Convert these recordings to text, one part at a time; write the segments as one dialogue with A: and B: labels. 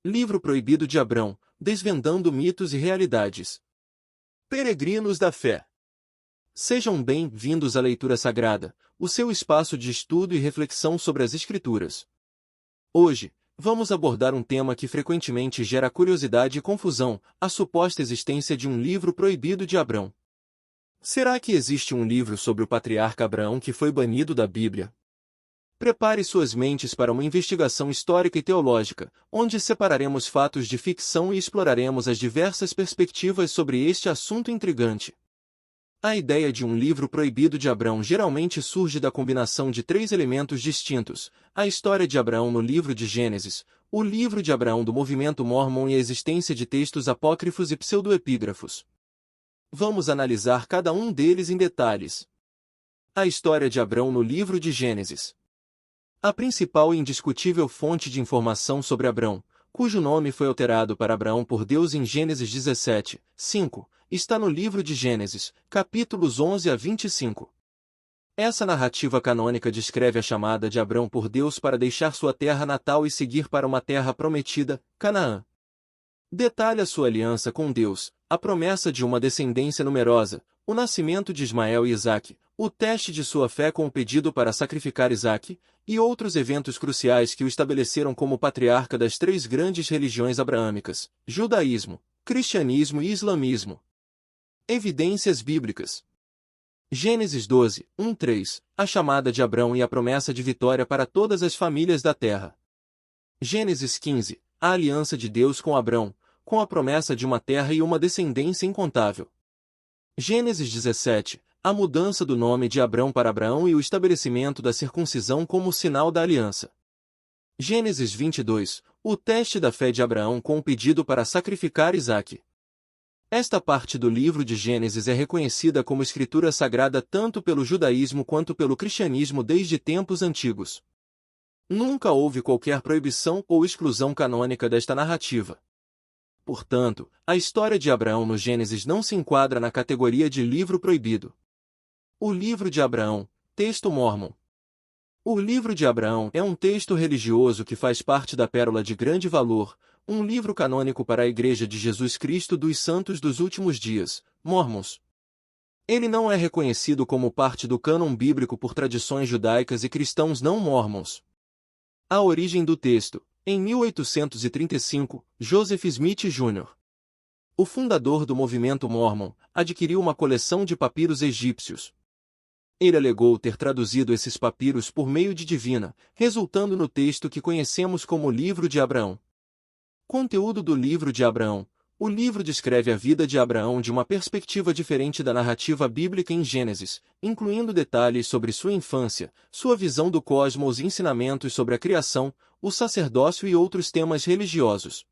A: Livro proibido de Abrão, desvendando mitos e realidades. Peregrinos da fé. Sejam bem-vindos à leitura sagrada, o seu espaço de estudo e reflexão sobre as Escrituras. Hoje, vamos abordar um tema que frequentemente gera curiosidade e confusão, a suposta existência de um livro proibido de Abrão. Será que existe um livro sobre o patriarca Abraão que foi banido da Bíblia? Prepare suas mentes para uma investigação histórica e teológica, onde separaremos fatos de ficção e exploraremos as diversas perspectivas sobre este assunto intrigante. A ideia de um livro proibido de Abrão geralmente surge da combinação de três elementos distintos: a história de Abraão no livro de Gênesis, o livro de Abraão do movimento mórmon e a existência de textos apócrifos e pseudoepígrafos. Vamos analisar cada um deles em detalhes. A história de Abrão no livro de Gênesis. A principal e indiscutível fonte de informação sobre Abrão, cujo nome foi alterado para Abraão por Deus em Gênesis 17, 5, está no livro de Gênesis, capítulos 11 a 25. Essa narrativa canônica descreve a chamada de Abrão por Deus para deixar sua terra natal e seguir para uma terra prometida, Canaã. Detalha sua aliança com Deus, a promessa de uma descendência numerosa, o nascimento de Ismael e Isaque, o teste de sua fé com o pedido para sacrificar Isaque, e outros eventos cruciais que o estabeleceram como patriarca das três grandes religiões abraâmicas: judaísmo, cristianismo e islamismo. Evidências bíblicas. Gênesis 12, 1-3, a chamada de Abrão e a promessa de vitória para todas as famílias da terra. Gênesis 15, a aliança de Deus com Abrão, com a promessa de uma terra e uma descendência incontável. Gênesis 17, a mudança do nome de Abrão para Abraão e o estabelecimento da circuncisão como sinal da aliança. Gênesis 22, o teste da fé de Abraão com o pedido para sacrificar Isaque. Esta parte do livro de Gênesis é reconhecida como escritura sagrada tanto pelo judaísmo quanto pelo cristianismo desde tempos antigos. Nunca houve qualquer proibição ou exclusão canônica desta narrativa. Portanto, a história de Abraão no Gênesis não se enquadra na categoria de livro proibido. O livro de Abraão, texto mórmon. O livro de Abraão é um texto religioso que faz parte da Pérola de Grande Valor, um livro canônico para a Igreja de Jesus Cristo dos Santos dos Últimos Dias, Mormons. Ele não é reconhecido como parte do cânon bíblico por tradições judaicas e cristãos não mormons. A origem do texto. Em 1835, Joseph Smith Jr., o fundador do movimento mórmon, adquiriu uma coleção de papiros egípcios. Ele alegou ter traduzido esses papiros por meio de divina, resultando no texto que conhecemos como Livro de Abraão. Conteúdo do Livro de Abraão. O livro descreve a vida de Abraão de uma perspectiva diferente da narrativa bíblica em Gênesis, incluindo detalhes sobre sua infância, sua visão do cosmos e ensinamentos sobre a criação, o sacerdócio e outros temas religiosos.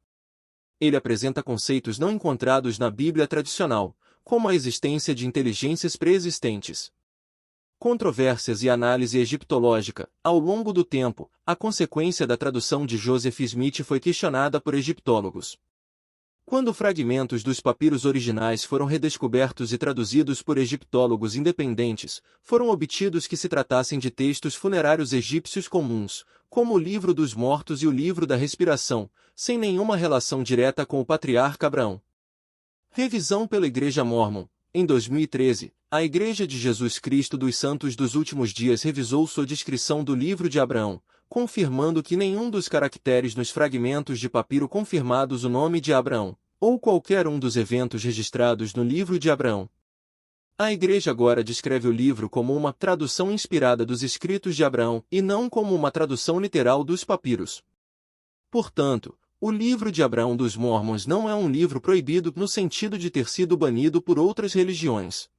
A: Ele apresenta conceitos não encontrados na Bíblia tradicional, como a existência de inteligências pré-existentes. Controvérsias e análise egiptológica. Ao longo do tempo, a consequência da tradução de Joseph Smith foi questionada por egiptólogos. Quando fragmentos dos papiros originais foram redescobertos e traduzidos por egiptólogos independentes, foram obtidos que se tratassem de textos funerários egípcios comuns, como o Livro dos Mortos e o Livro da Respiração, sem nenhuma relação direta com o patriarca Abraão. Revisão pela Igreja Mórmon. Em 2013, a Igreja de Jesus Cristo dos Santos dos Últimos Dias revisou sua descrição do Livro de Abraão, confirmando que nenhum dos caracteres nos fragmentos de papiro confirmados o nome de Abraão, ou qualquer um dos eventos registrados no Livro de Abraão. A Igreja agora descreve o livro como uma tradução inspirada dos escritos de Abraão e não como uma tradução literal dos papiros. Portanto, o Livro de Abraão dos Mormons não é um livro proibido no sentido de ter sido banido por outras religiões.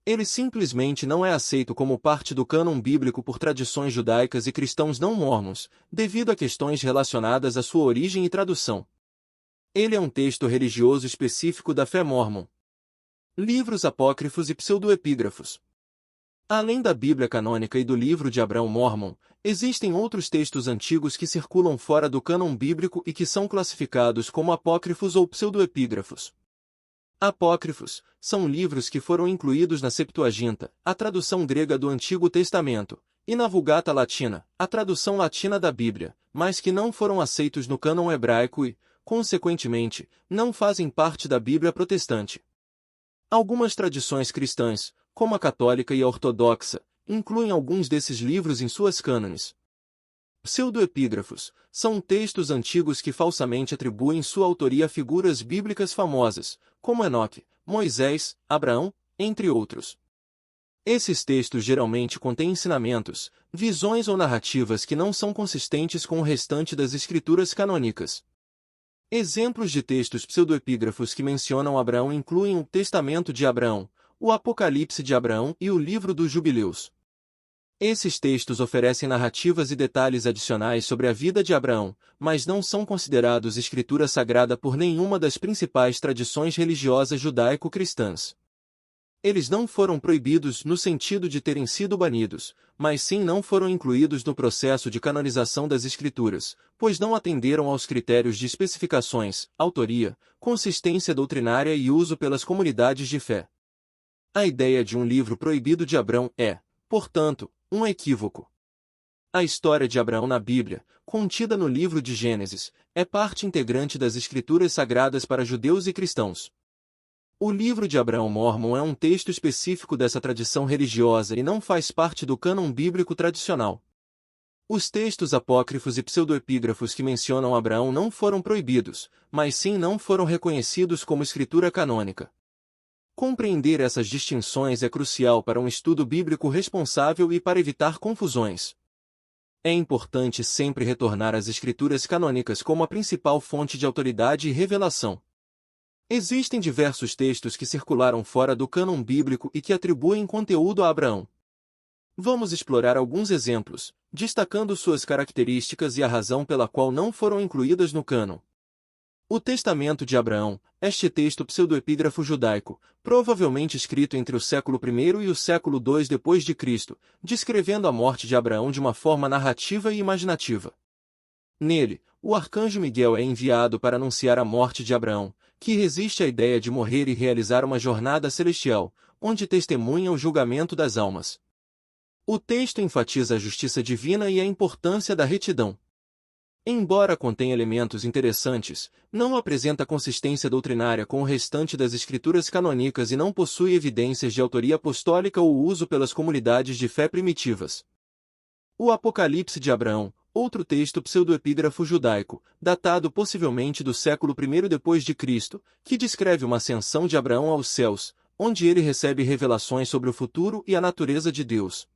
A: Ele simplesmente não é aceito como parte do cânon bíblico por tradições judaicas e cristãos não mormons, devido a questões relacionadas à sua origem e tradução. Ele é um texto religioso específico da fé mórmon. Livros apócrifos e pseudoepígrafos. Além da Bíblia canônica e do Livro de Abraão mórmon, existem outros textos antigos que circulam fora do cânon bíblico e que são classificados como apócrifos ou pseudoepígrafos. Apócrifos são livros que foram incluídos na Septuaginta, a tradução grega do Antigo Testamento, e na Vulgata Latina, a tradução latina da Bíblia, mas que não foram aceitos no cânon hebraico e, consequentemente, não fazem parte da Bíblia protestante. Algumas tradições cristãs, como a católica e a ortodoxa, incluem alguns desses livros em suas cânones. Pseudoepígrafos são textos antigos que falsamente atribuem sua autoria a figuras bíblicas famosas, como Enoque, Moisés, Abraão, entre outros. Esses textos geralmente contêm ensinamentos, visões ou narrativas que não são consistentes com o restante das escrituras canônicas. Exemplos de textos pseudoepígrafos que mencionam Abraão incluem o Testamento de Abraão, o Apocalipse de Abraão e o Livro dos Jubileus. Esses textos oferecem narrativas e detalhes adicionais sobre a vida de Abraão, mas não são considerados escritura sagrada por nenhuma das principais tradições religiosas judaico-cristãs. Eles não foram proibidos no sentido de terem sido banidos, mas sim não foram incluídos no processo de canonização das Escrituras, pois não atenderam aos critérios de especificações, autoria, consistência doutrinária e uso pelas comunidades de fé. A ideia de um livro proibido de Abraão é, portanto, um equívoco. A história de Abraão na Bíblia, contida no livro de Gênesis, é parte integrante das Escrituras sagradas para judeus e cristãos. O livro de Abraão Mórmon é um texto específico dessa tradição religiosa e não faz parte do cânon bíblico tradicional. Os textos apócrifos e pseudoepígrafos que mencionam Abraão não foram proibidos, mas sim não foram reconhecidos como escritura canônica. Compreender essas distinções é crucial para um estudo bíblico responsável e para evitar confusões. É importante sempre retornar às escrituras canônicas como a principal fonte de autoridade e revelação. Existem diversos textos que circularam fora do cânon bíblico e que atribuem conteúdo a Abraão. Vamos explorar alguns exemplos, destacando suas características e a razão pela qual não foram incluídas no cânon. O Testamento de Abraão, este texto pseudoepígrafo judaico, provavelmente escrito entre o século I e o século II depois de Cristo, descrevendo a morte de Abraão de uma forma narrativa e imaginativa. Nele, o arcanjo Miguel é enviado para anunciar a morte de Abraão, que resiste à ideia de morrer e realizar uma jornada celestial, onde testemunha o julgamento das almas. O texto enfatiza a justiça divina e a importância da retidão. Embora contenha elementos interessantes, não apresenta consistência doutrinária com o restante das escrituras canônicas e não possui evidências de autoria apostólica ou uso pelas comunidades de fé primitivas. O Apocalipse de Abraão, outro texto pseudoepígrafo judaico, datado possivelmente do século I depois de Cristo, que descreve uma ascensão de Abraão aos céus, onde ele recebe revelações sobre o futuro e a natureza de Deus.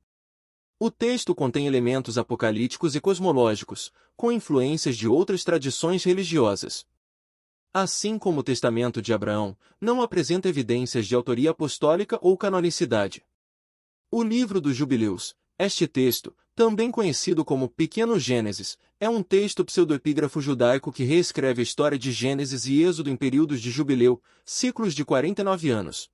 A: O texto contém elementos apocalípticos e cosmológicos, com influências de outras tradições religiosas. Assim como o Testamento de Abraão, não apresenta evidências de autoria apostólica ou canonicidade. O Livro dos Jubileus, este texto, também conhecido como Pequeno Gênesis, é um texto pseudoepígrafo judaico que reescreve a história de Gênesis e Êxodo em períodos de jubileu, ciclos de 49 anos.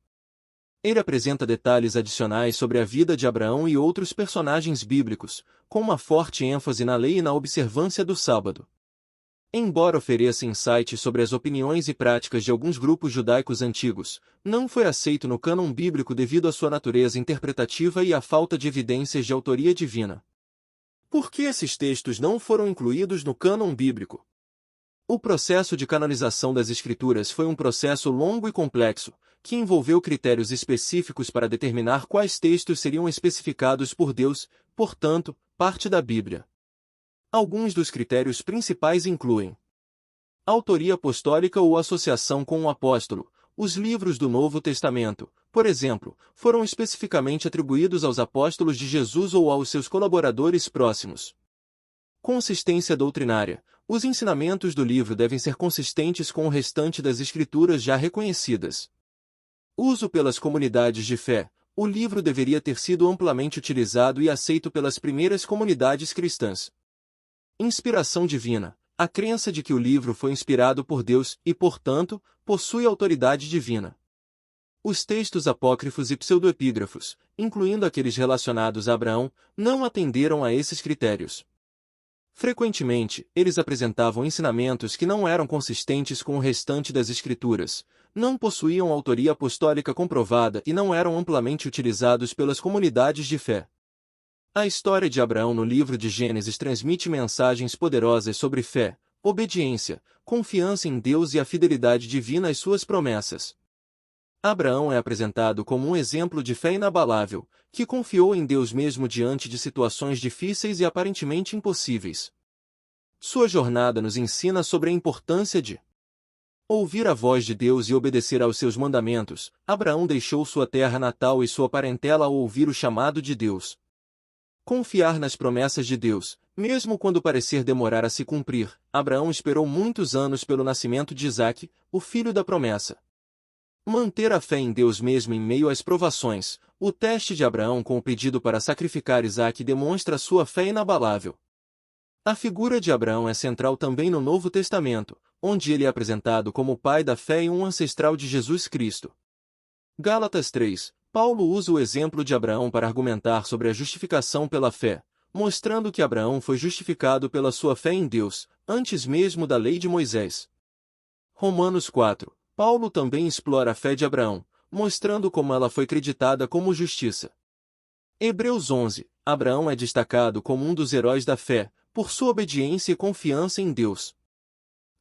A: Ele apresenta detalhes adicionais sobre a vida de Abraão e outros personagens bíblicos, com uma forte ênfase na lei e na observância do sábado. Embora ofereça insights sobre as opiniões e práticas de alguns grupos judaicos antigos, não foi aceito no cânon bíblico devido à sua natureza interpretativa e à falta de evidências de autoria divina. Por que esses textos não foram incluídos no cânon bíblico? O processo de canonização das Escrituras foi um processo longo e complexo, que envolveu critérios específicos para determinar quais textos seriam especificados por Deus, portanto, parte da Bíblia. Alguns dos critérios principais incluem autoria apostólica ou associação com o apóstolo. Os livros do Novo Testamento, por exemplo, foram especificamente atribuídos aos apóstolos de Jesus ou aos seus colaboradores próximos. Consistência doutrinária. Os ensinamentos do livro devem ser consistentes com o restante das Escrituras já reconhecidas. Uso pelas comunidades de fé. O livro deveria ter sido amplamente utilizado e aceito pelas primeiras comunidades cristãs. Inspiração divina. A crença de que o livro foi inspirado por Deus e, portanto, possui autoridade divina. Os textos apócrifos e pseudoepígrafos, incluindo aqueles relacionados a Abraão, não atenderam a esses critérios. Frequentemente, eles apresentavam ensinamentos que não eram consistentes com o restante das Escrituras, não possuíam autoria apostólica comprovada e não eram amplamente utilizados pelas comunidades de fé. A história de Abraão no livro de Gênesis transmite mensagens poderosas sobre fé, obediência, confiança em Deus e a fidelidade divina às suas promessas. Abraão é apresentado como um exemplo de fé inabalável, que confiou em Deus mesmo diante de situações difíceis e aparentemente impossíveis. Sua jornada nos ensina sobre a importância de ouvir a voz de Deus e obedecer aos seus mandamentos. Abraão deixou sua terra natal e sua parentela ao ouvir o chamado de Deus. Confiar nas promessas de Deus, mesmo quando parecer demorar a se cumprir. Abraão esperou muitos anos pelo nascimento de Isaque, o filho da promessa. Manter a fé em Deus mesmo em meio às provações. O teste de Abraão com o pedido para sacrificar Isaque demonstra sua fé inabalável. A figura de Abraão é central também no Novo Testamento, onde ele é apresentado como o pai da fé e um ancestral de Jesus Cristo. Gálatas 3. Paulo usa o exemplo de Abraão para argumentar sobre a justificação pela fé, mostrando que Abraão foi justificado pela sua fé em Deus, antes mesmo da lei de Moisés. Romanos 4. Paulo também explora a fé de Abraão, mostrando como ela foi creditada como justiça. Hebreus 11. Abraão é destacado como um dos heróis da fé, por sua obediência e confiança em Deus.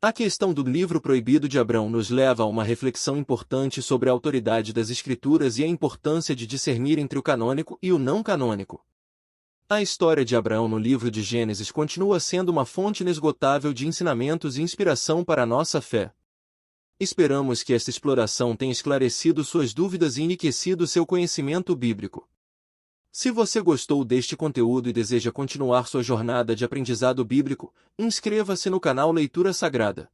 A: A questão do livro proibido de Abraão nos leva a uma reflexão importante sobre a autoridade das Escrituras e a importância de discernir entre o canônico e o não canônico. A história de Abraão no livro de Gênesis continua sendo uma fonte inesgotável de ensinamentos e inspiração para a nossa fé. Esperamos que esta exploração tenha esclarecido suas dúvidas e enriquecido seu conhecimento bíblico. Se você gostou deste conteúdo e deseja continuar sua jornada de aprendizado bíblico, inscreva-se no canal Leitura Sagrada.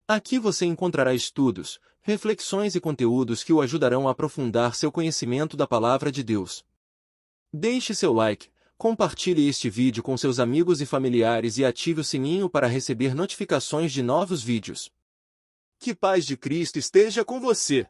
A: Aqui você encontrará estudos, reflexões e conteúdos que o ajudarão a aprofundar seu conhecimento da Palavra de Deus. Deixe seu like, compartilhe este vídeo com seus amigos e familiares e ative o sininho para receber notificações de novos vídeos. Que paz de Cristo esteja com você!